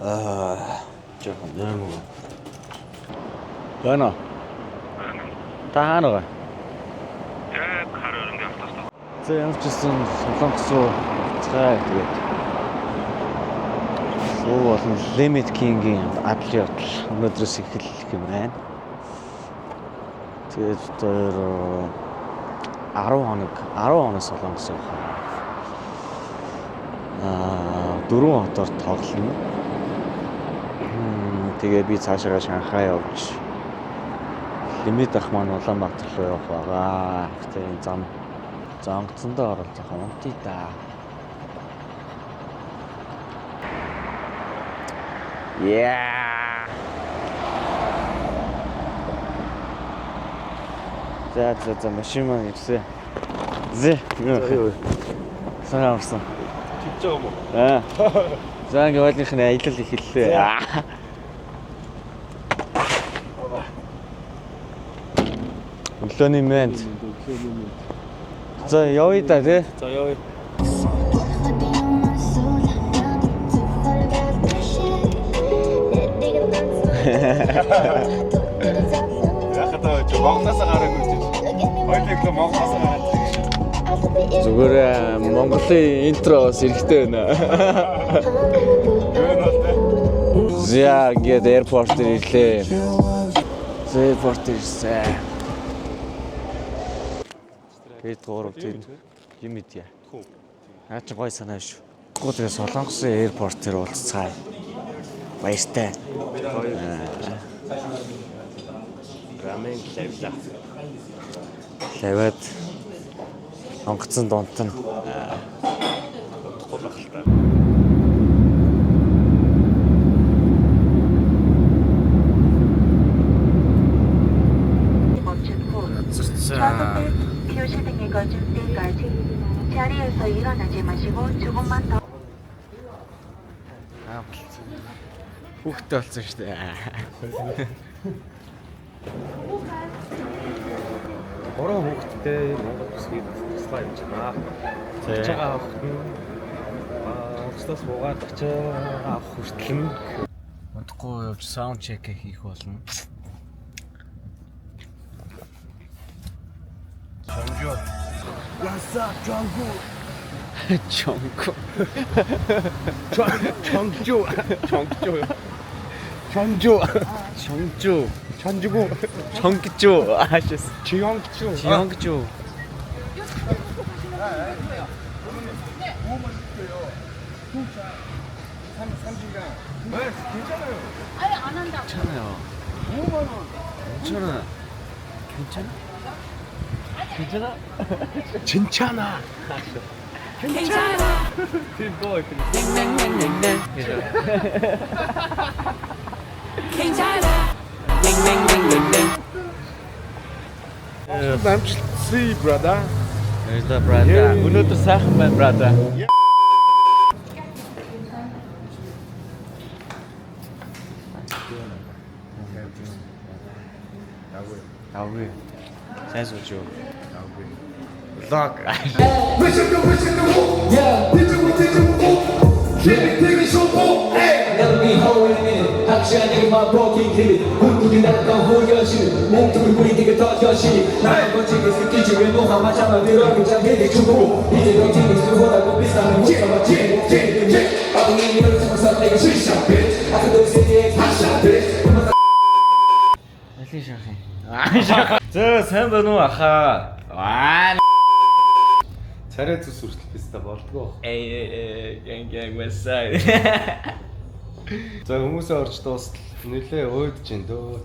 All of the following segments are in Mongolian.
жоохон юм уу. Яна. Таанага. Яг хараа ингээ автостop. За ямар ч гэсэн Солонгос руу цаа тэгээд. Суу болон Limit King-ийн адлын явдал өнөөдрөөс эхэлэх юм байна. Тэгээд тэр 10 хоног Солонгос явах. 4 хотоор тоглоно. Тэгээд би цаашаа Шанхай явж Лимит ах маань Улаанбаатар руу явах байгаа. Тэгээд зангацсандаа оролцох юм тий да. Yeah. За машин маань ирсэн. Зэ. Сайн амарсан. Чиж байгаа юм уу? За ингээ ойлгохын аялал эхэллээ. Өглөөний мэнд. За явъя да тий. За явъя. Яхаа ч Монголоос гараагүй ч. Хоёулаа Монголоос гараад. Зүгээр Монголын интроос эрэхтэй байна. За гээд аэропорт ирлээ. Аэропорт ирсэн. Гээд 3 тийм юм идэ. Наа чи гой санаа шүү. Гоо тэгээ Солонгосын аэропортээр уулзцаая. Баяртай. Рамен лавла. Лавад онгоцон дунтан. 표시등이가 줄 때까지 자리에서 일어나지 마시고 조금만 더. Хүүхдтэй болсон шүү дээ. Гурван хүүхэдтэй Монгол бүсгийг туслаа явж байна. Тэгж байгаа авах нь Монголоос буугаад очиж авах хүртэл нь Унтахгүй явж саунд чек хийх болно. Чонжо. Яса Чонжо. Чонко. Чонжо. Чонжу. Чонгжу. Аашс. Чионгжо. 아니 안 한다고. 괜찮아요. 5만 원. 괜찮아. 팀보이. 남친이 brother. There's the brother. Өнөөдөр сайхан байна brother. Авгүй. Сайн сууж юу? Авгүй. Vlog. Never be holding in 확실하게 my broken kid 꿈꾸기 났던 후여신 몸통을 부리게 더 여신 나의 멋지게 스키지 왜 너가 맞잖아 들어가기 전에 주고 이제 영진이 수보다고 비싸면 못 참았지 어둠이 이런 속에서 내가 실시한 bitch 아직도 세계의 파샤 bitch Алин шахах. За сайн байна уу ахаа? Царай зүс хүртэл писта болдгоо. Gang масаа. За хүмүүсээ орж дуустал нэлээ өөдөж ин дөө.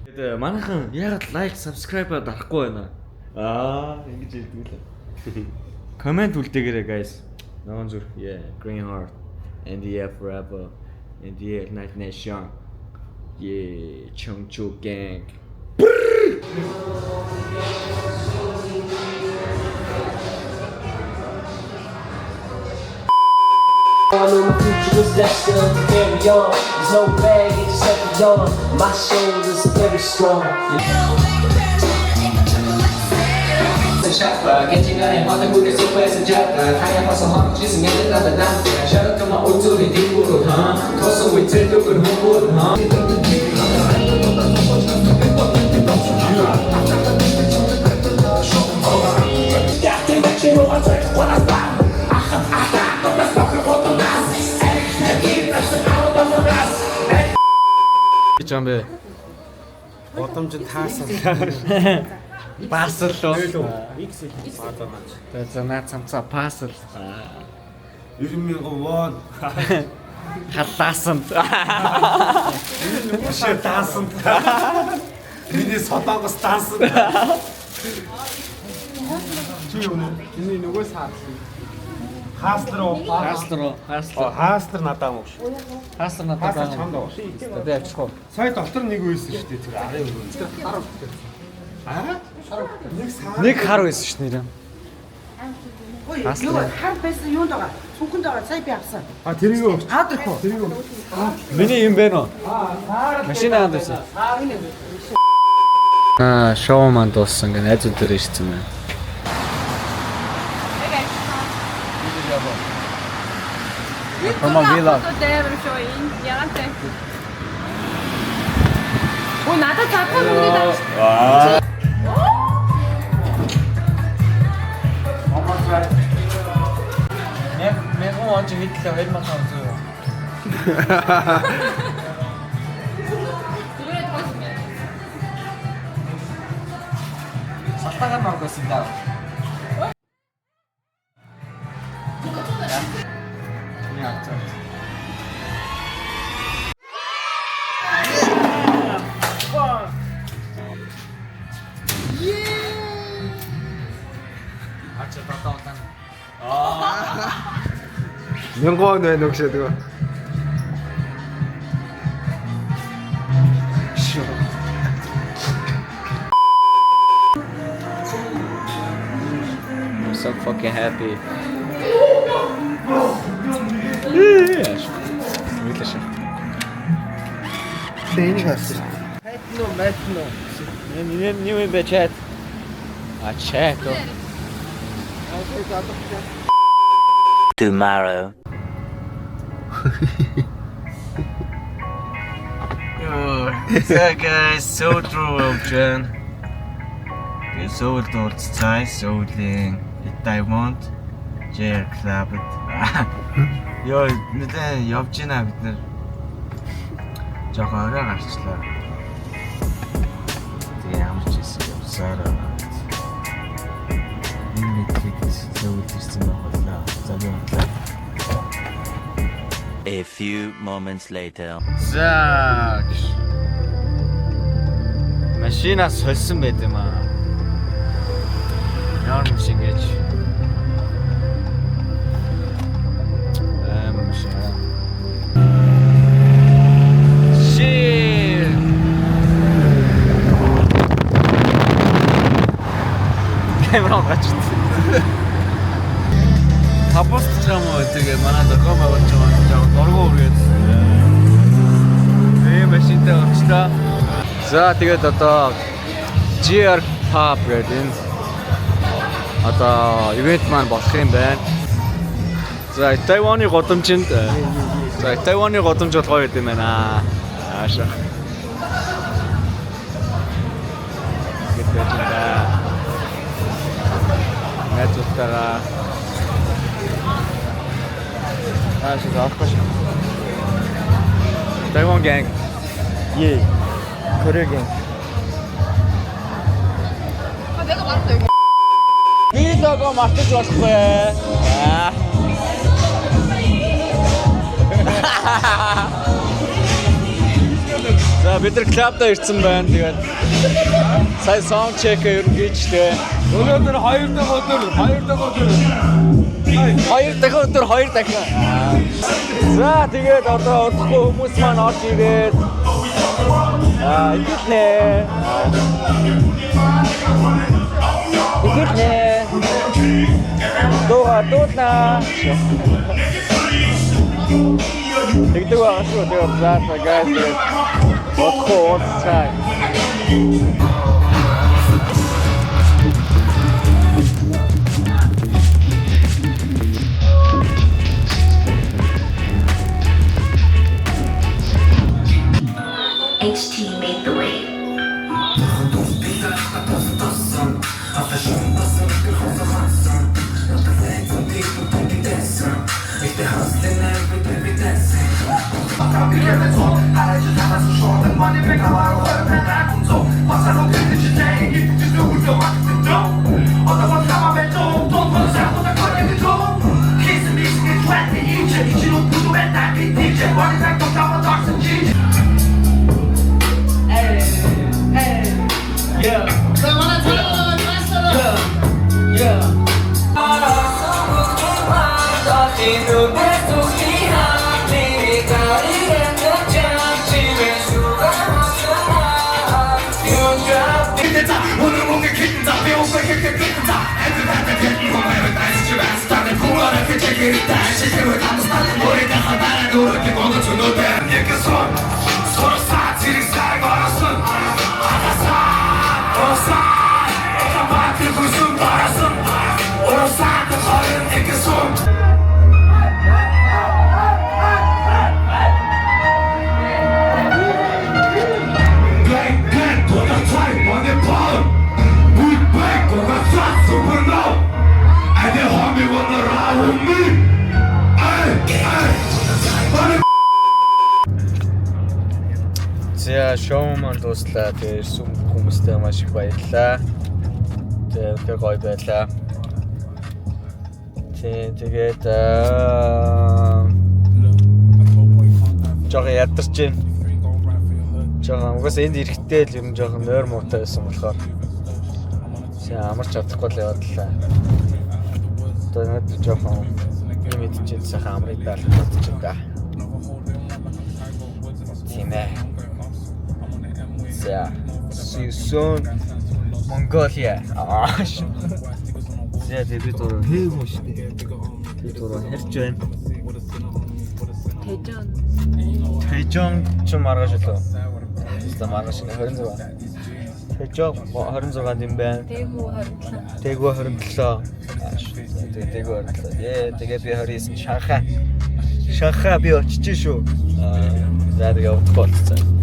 Тэгээд манайхан ягаад лайк, subscribe дарахгүй байна? Ингэж хэлдэг лээ. Комент үлдээгээрэй guys. Ногоон зүр. Yeah, Green Heart, NDF Rebel, NDF Night Nation. Yeah, Chongchu Gang. I know my future was destined to carry on. There's no bag, it's heavy on. My shoulders very strong. уусан шатва Кэчиганий матан бүдэ супэсэн жата Хаяа басан хамчисэн гэдэг надад намтя Шаракама үзүүри димгуру Тосон үйтэлдүгэр хумбур Жамбэ. Годомжинд таасан. Пассл лөө. X баадамж. За наа цамцаа пассл. 90,000 вон. Халаасан. Шээ таасан. Миний содонгос таасан. Чи юу нэ? Миний нөгөө саарсан. Хааслар. Хааслар надаа мөн шүү. Хааслар надад Хааслар чамд аа. одоо явчихгүй. Сая дотор нэг үйсэн шүү дээ. Тэр арын өөр. Нэг хар байсан шүү нэрээ. Ой, юу хар байсан юунд байгаа? Цүнхэнд байгаа. Сая би авсан. А тэрийг өгч. Аадрах уу? Тэрийг өгч. Миний юм бэ нөө? Машина анд байсан. Шоу манд дууссан гэнэ найзууд дээр ирсэн байна. Vlog. Ой, надад цаасан бүгдээ даа. Мен гоо ч хэдлээ 2500 юу. Сатагаар маргасан даа. Мянган байна уу гэшээ тэгээ. I'm so fucking happy. Тэнийг харсан. Мэтно. Не вы бечет. А чето. Tomorrow. So guys, so true Jen. Söul дурдцай Сөүлийн Diamond Jair Club. Ёо, мэдээ явж гинэ бид нэр. Жохоо орой гарчлаа. Тэгээ ямар ч юм явсараа. Энэ мэдрэгс Сөүл ирсэн байна. За би унтлаа. A few moments later. За. Машинаас сольсон байт юм аа. Ямар машин гэж. Машин. Shit. Камера гачт. Хапост ч юм уу тэгээ манай дөргөө мавч байгаа дөргөө үргээд. Машинтай орчлоо. За тэгээд одоо GR Pub гэдэг энэ одоо ивент маань болох юм байна. За Тайваны годомжинд Тайваны годомж болгоо гэдэг юм байна. Ааша. Гэтэ Найзуудтайгаа Ааша заахгүй. Taiwan gang. Yeah. Korea gang. 내가 말했어 여기. Визагаа мартаж болохгүй. За бид нар клубта ирсэн байна. Тэгээд сая саунд чек ер нь хийжлээ. Өнөөдөр 2 дахь өдөр. За тэгээд одоо удахгүй хүмүүс маань орж ирээд Игэрнэ. Дууна. Тэгдэг байгаа шүү. Тэгээд заата guys тэгээд удахгүй уулзцаа. За шоу маань дуслаа. Тэгээ ирсэн хүмүүстээ маш их баярлалаа. Тэгээ гоё байлаа. Тэгээд жоохон ядарч байна. Жоохон угаасаа энд ирэхдээ л юм жоохон нойр муутай байсан болохоор амарч чадахгүй л явадлаа. Одоо надад жоохон юм идчихээд сайхан амрыг даалгаж чадчихсан. Тийм ээ. За, see you soon, Mongolia. За тэгээд өөрөө хээгүү шүү дээ. Тэгээд өөрөө хэрж байна. Тэжон ч маргааш лөө. Тэстэ маргааш нь 26. Тэжон 26 юм байна. Тэгүү 27. Тэгүү 27. Тэгээд би 29 Шанхай. Шанхай би очиж шүү. За тэгээд явах болцсон.